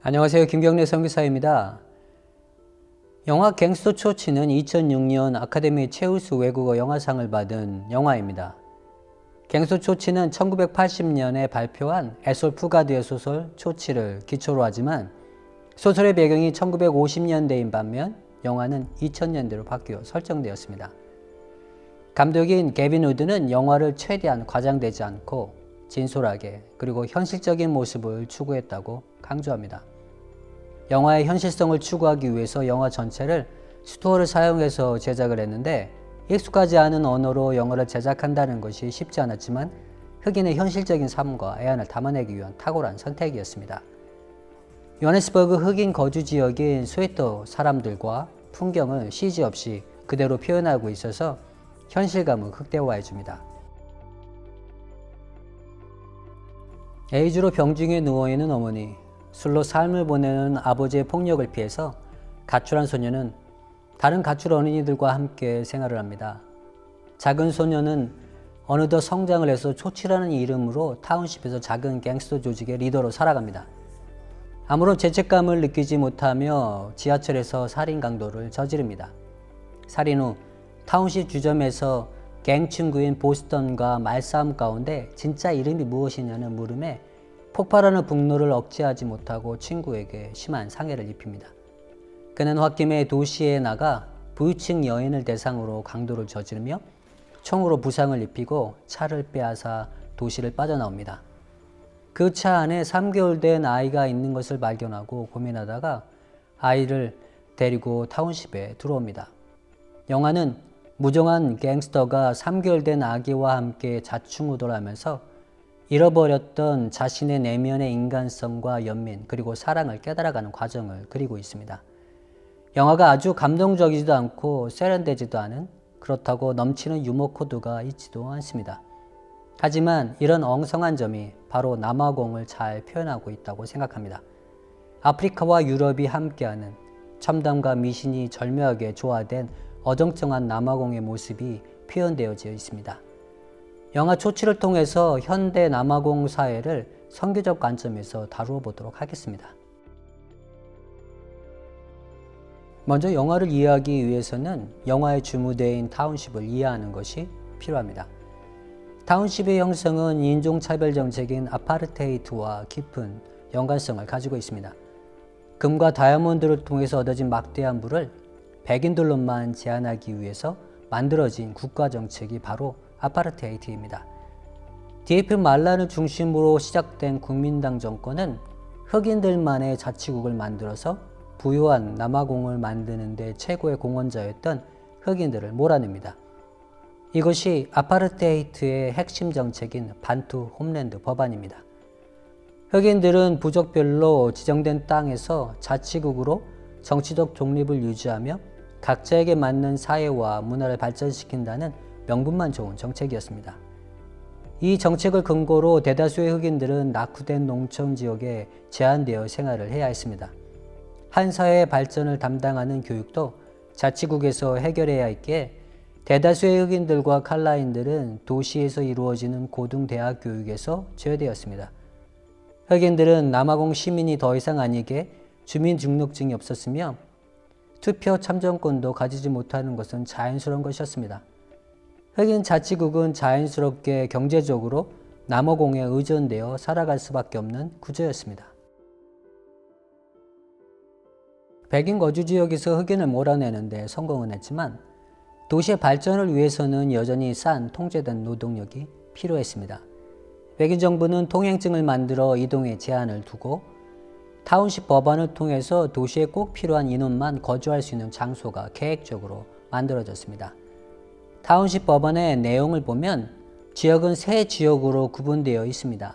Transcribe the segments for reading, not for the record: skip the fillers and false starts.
안녕하세요. 김경래 선교사입니다. 영화 갱스터 초치는 2006년 아카데미 최우수 외국어 영화상을 받은 영화입니다. 갱스터 초치는 1980년에 발표한 에솔 푸가드의 소설 초치를 기초로 하지만 소설의 배경이 1950년대인 반면 영화는 2000년대로 바뀌어 설정되었습니다. 감독인 게빈 우드는 영화를 최대한 과장되지 않고 진솔하게 그리고 현실적인 모습을 추구했다고 강조합니다. 영화의 현실성을 추구하기 위해서 영화 전체를 스토어를 사용해서 제작을 했는데 익숙하지 않은 언어로 영화를 제작한다는 것이 쉽지 않았지만 흑인의 현실적인 삶과 애환을 담아내기 위한 탁월한 선택이었습니다. 요하네스버그 흑인 거주 지역인 스웨터 사람들과 풍경을 CG 없이 그대로 표현하고 있어서 현실감을 극대화해줍니다. 에이즈로 병중에 누워있는 어머니, 술로 삶을 보내는 아버지의 폭력을 피해서 가출한 소녀는 다른 가출 어린이들과 함께 생활을 합니다. 작은 소녀는 어느덧 성장을 해서 초치라는 이름으로 타운십에서 작은 갱스터 조직의 리더로 살아갑니다. 아무런 죄책감을 느끼지 못하며 지하철에서 살인 강도를 저지릅니다. 살인 후 타운십 주점에서 갱 친구인 보스턴과 말싸움 가운데 진짜 이름이 무엇이냐는 물음에 폭발하는 분노를 억제하지 못하고 친구에게 심한 상해를 입힙니다. 그는 홧김에 도시에 나가 부유층 여인을 대상으로 강도를 저지르며 총으로 부상을 입히고 차를 빼앗아 도시를 빠져나옵니다. 그 차 안에 3개월 된 아이가 있는 것을 발견하고 고민하다가 아이를 데리고 타운십에 들어옵니다. 영화는 무정한 갱스터가 3개월 된 아기와 함께 자충우돌하면서 잃어버렸던 자신의 내면의 인간성과 연민 그리고 사랑을 깨달아가는 과정을 그리고 있습니다. 영화가 아주 감동적이지도 않고 세련되지도 않은, 그렇다고 넘치는 유머 코드가 있지도 않습니다. 하지만 이런 엉성한 점이 바로 남아공을 잘 표현하고 있다고 생각합니다. 아프리카와 유럽이 함께하는 첨단과 미신이 절묘하게 조화된 어정쩡한 남아공의 모습이 표현되어져 있습니다. 영화 초치를 통해서 현대 남아공 사회를 선교적 관점에서 다루어 보도록 하겠습니다. 먼저 영화를 이해하기 위해서는 영화의 주무대인 타운십을 이해하는 것이 필요합니다. 타운십의 형성은 인종차별 정책인 아파르테이트와 깊은 연관성을 가지고 있습니다. 금과 다이아몬드를 통해서 얻어진 막대한 부를 백인들로만 제한하기 위해서 만들어진 국가정책이 바로 아파르테이트입니다. DF 말란을 중심으로 시작된 국민당 정권은 흑인들만의 자치국을 만들어서 부유한 남아공을 만드는 데 최고의 공헌자였던 흑인들을 몰아냅니다. 이것이 아파르테이트의 핵심 정책인 반투 홈랜드 법안입니다. 흑인들은 부족별로 지정된 땅에서 자치국으로 정치적 독립을 유지하며 각자에게 맞는 사회와 문화를 발전시킨다는 명분만 좋은 정책이었습니다. 이 정책을 근거로 대다수의 흑인들은 낙후된 농촌 지역에 제한되어 생활을 해야 했습니다. 한 사회의 발전을 담당하는 교육도 자치국에서 해결해야 했기에 대다수의 흑인들과 칼라인들은 도시에서 이루어지는 고등대학 교육에서 제외되었습니다. 흑인들은 남아공 시민이 더 이상 아니게 주민등록증이 없었으며 투표 참정권도 가지지 못하는 것은 자연스러운 것이었습니다. 흑인 자치국은 자연스럽게 경제적으로 남아공에 의존되어 살아갈 수밖에 없는 구조였습니다. 백인 거주 지역에서 흑인을 몰아내는 데 성공은 했지만 도시의 발전을 위해서는 여전히 싼 통제된 노동력이 필요했습니다. 백인 정부는 통행증을 만들어 이동에 제한을 두고 타운십 법안을 통해서 도시에 꼭 필요한 인원만 거주할 수 있는 장소가 계획적으로 만들어졌습니다. 타운십 법안의 내용을 보면 지역은 세 지역으로 구분되어 있습니다.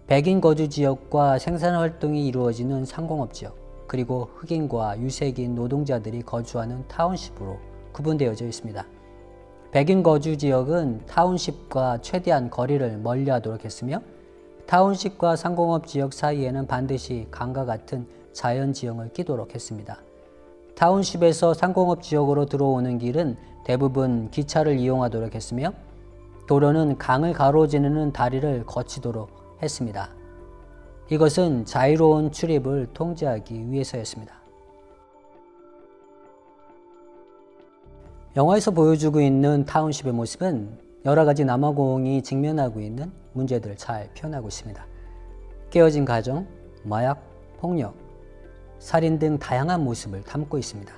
백인 거주 지역과 생산활동이 이루어지는 상공업 지역, 그리고 흑인과 유색인 노동자들이 거주하는 타운십으로 구분되어져 있습니다. 백인 거주 지역은 타운십과 최대한 거리를 멀리하도록 했으며 타운십과 상공업 지역 사이에는 반드시 강과 같은 자연지형을 끼도록 했습니다. 타운십에서 상공업 지역으로 들어오는 길은 대부분 기차를 이용하도록 했으며 도로는 강을 가로지르는 다리를 거치도록 했습니다. 이것은 자유로운 출입을 통제하기 위해서였습니다. 영화에서 보여주고 있는 타운십의 모습은 여러 가지 남아공이 직면하고 있는 문제들을 잘 표현하고 있습니다. 깨어진 가정, 마약, 폭력, 살인 등 다양한 모습을 담고 있습니다.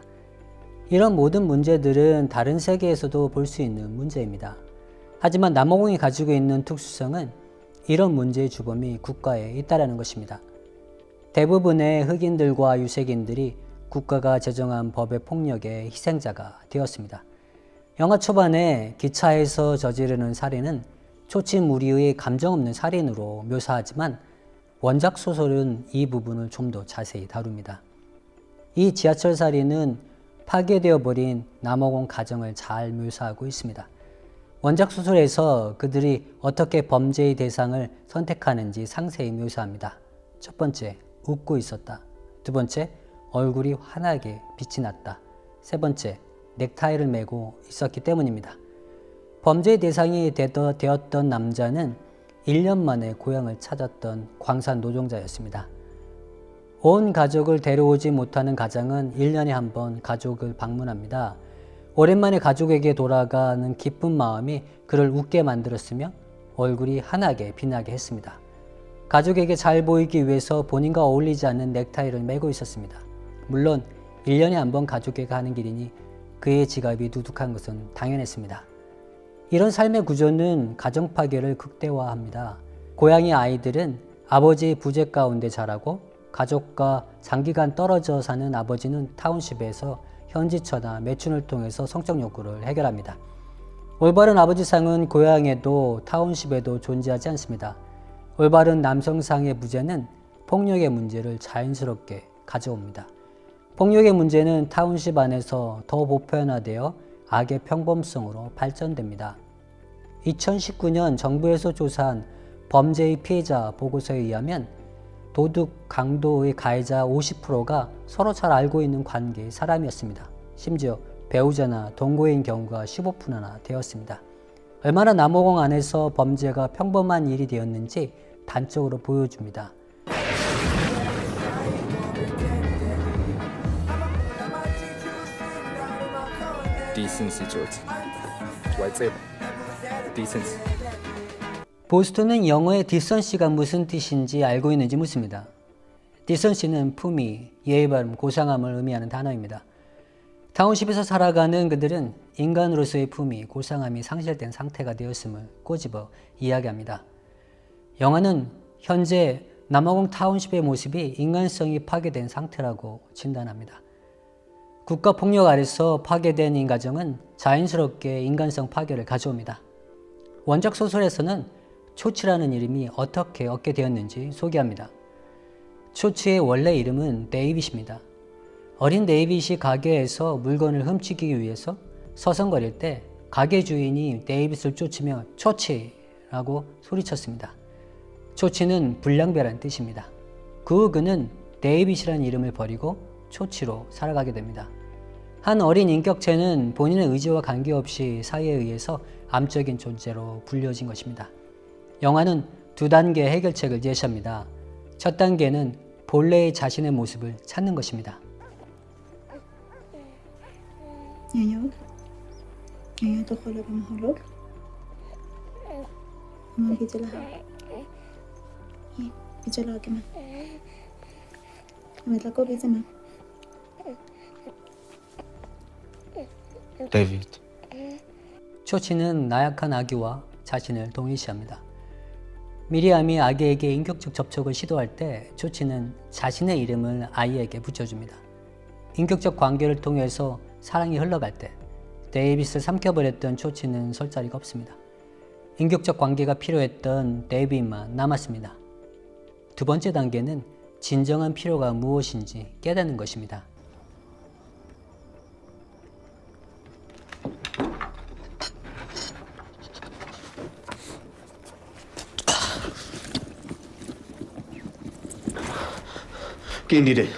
이런 모든 문제들은 다른 세계에서도 볼 수 있는 문제입니다. 하지만 남아공이 가지고 있는 특수성은 이런 문제의 주범이 국가에 있다는 것입니다. 대부분의 흑인들과 유색인들이 국가가 제정한 법의 폭력의 희생자가 되었습니다. 영화 초반에 기차에서 저지르는 살인은 초침무리의 감정 없는 살인으로 묘사하지만 원작 소설은 이 부분을 좀 더 자세히 다룹니다. 이 지하철 살인은 파괴되어 버린 남아공 가정을 잘 묘사하고 있습니다. 원작 소설에서 그들이 어떻게 범죄의 대상을 선택하는지 상세히 묘사합니다. 첫 번째, 웃고 있었다. 두 번째, 얼굴이 환하게 빛이 났다. 세 번째, 넥타이를 메고 있었기 때문입니다. 범죄의 대상이 되었던 남자는 1년 만에 고향을 찾았던 광산 노동자였습니다. 온 가족을 데려오지 못하는 가장은 1년에 한 번 가족을 방문합니다. 오랜만에 가족에게 돌아가는 기쁜 마음이 그를 웃게 만들었으며 얼굴이 환하게 빛나게 했습니다. 가족에게 잘 보이기 위해서 본인과 어울리지 않는 넥타이를 메고 있었습니다. 물론 1년에 한 번 가족에게 가는 길이니 그의 지갑이 두둑한 것은 당연했습니다. 이런 삶의 구조는 가정 파괴를 극대화합니다. 고향의 아이들은 아버지의 부재 가운데 자라고 가족과 장기간 떨어져 사는 아버지는 타운십에서 현지처나 매춘을 통해서 성적 욕구를 해결합니다. 올바른 아버지상은 고향에도 타운십에도 존재하지 않습니다. 올바른 남성상의 부재는 폭력의 문제를 자연스럽게 가져옵니다. 폭력의 문제는 타운십 안에서 더 보편화되어 악의 평범성으로 발전됩니다. 2019년 정부에서 조사한 범죄의 피해자 보고서에 의하면 도둑, 강도의 가해자 50%가 서로 잘 알고 있는 관계의 사람이었습니다. 심지어 배우자나 동거인 경우가 15%나 되었습니다. 얼마나 남아공 안에서 범죄가 평범한 일이 되었는지 단적으로 보여줍니다. 디센시 조지. 디센시. 보스턴은 영어의 디선시가 무슨 뜻인지 알고 있는지 묻습니다. 디선시는 품위, 예의 바름, 고상함을 의미하는 단어입니다. 타운십에서 살아가는 그들은 인간으로서의 품위, 고상함이 상실된 상태가 되었음을 꼬집어 이야기합니다. 영화는 현재 남아공 타운십의 모습이 인간성이 파괴된 상태라고 진단합니다. 국가폭력 아래서 파괴된 인가정은 자연스럽게 인간성 파괴를 가져옵니다. 원작 소설에서는 초치라는 이름이 어떻게 얻게 되었는지 소개합니다. 초치의 원래 이름은 데이빗입니다. 어린 데이빗이 가게에서 물건을 훔치기 위해서 서성거릴 때 가게 주인이 데이빗을 쫓으며 초치라고 소리쳤습니다. 초치는 불량배란 뜻입니다. 그 후 그는 데이빗이라는 이름을 버리고 초치로 살아가게 됩니다. 한 어린 인격체는 본인의 의지와 관계없이 사회에 의해서 암적인 존재로 불려진 것입니다. 영화는 두 단계의 해결책을 제시합니다. 첫 단계는 본래의 자신의 모습을 찾는 것입니다. تدخل بمهلول ما بيجي لها بيجي لها كمان لما تلاقوا بيجي ما 데이비드. 초치는 나약한 아기와 자신을 동일시합니다. 미리암이 아기에게 인격적 접촉을 시도할 때 초치는 자신의 이름을 아이에게 붙여줍니다. 인격적 관계를 통해서 사랑이 흘러갈 때 데이빗을 삼켜버렸던 초치는 설 자리가 없습니다. 인격적 관계가 필요했던 데이빗만 남았습니다. 두 번째 단계는 진정한 필요가 무엇인지 깨닫는 것입니다. Quem direi?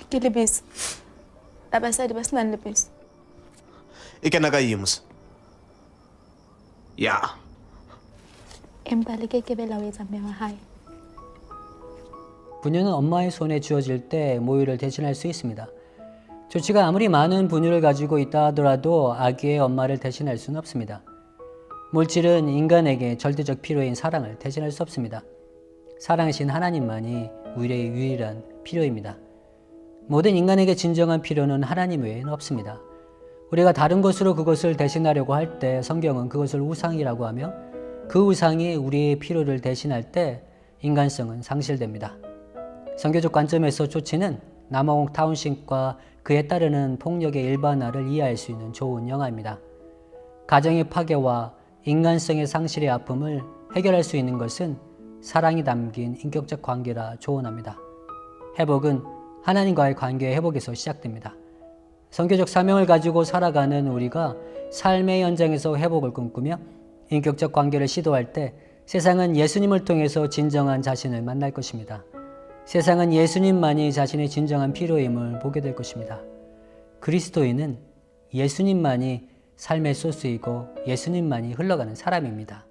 Que lebis. Labasadi bas nan lebis. Ika nakayimus. Ya. Em balik ke bela we zambe wa hai. 분유는 엄마의 손에 쥐어질 때 모유를 대신할 수 있습니다. 조치가 아무리 많은 분유를 가지고 있다 하더라도 아기의 엄마를 대신할 수는 없습니다. 물질은 인간에게 절대적 필요인 사랑을 대신할 수 없습니다. 사랑이신 하나님만이 우리의 유일한 필요입니다. 모든 인간에게 진정한 필요는 하나님 외에는 없습니다. 우리가 다른 것으로 그것을 대신하려고 할 때 성경은 그것을 우상이라고 하며 그 우상이 우리의 필요를 대신할 때 인간성은 상실됩니다. 선교적 관점에서 조치는 남아공 타운십과 그에 따르는 폭력의 일반화를 이해할 수 있는 좋은 영화입니다. 가정의 파괴와 인간성의 상실의 아픔을 해결할 수 있는 것은 사랑이 담긴 인격적 관계라 조언합니다. 회복은 하나님과의 관계의 회복에서 시작됩니다. 선교적 사명을 가지고 살아가는 우리가 삶의 현장에서 회복을 꿈꾸며 인격적 관계를 시도할 때 세상은 예수님을 통해서 진정한 자신을 만날 것입니다. 세상은 예수님만이 자신의 진정한 필요임을 보게 될 것입니다. 그리스도인은 예수님만이 삶의 소스이고 예수님만이 흘러가는 사람입니다.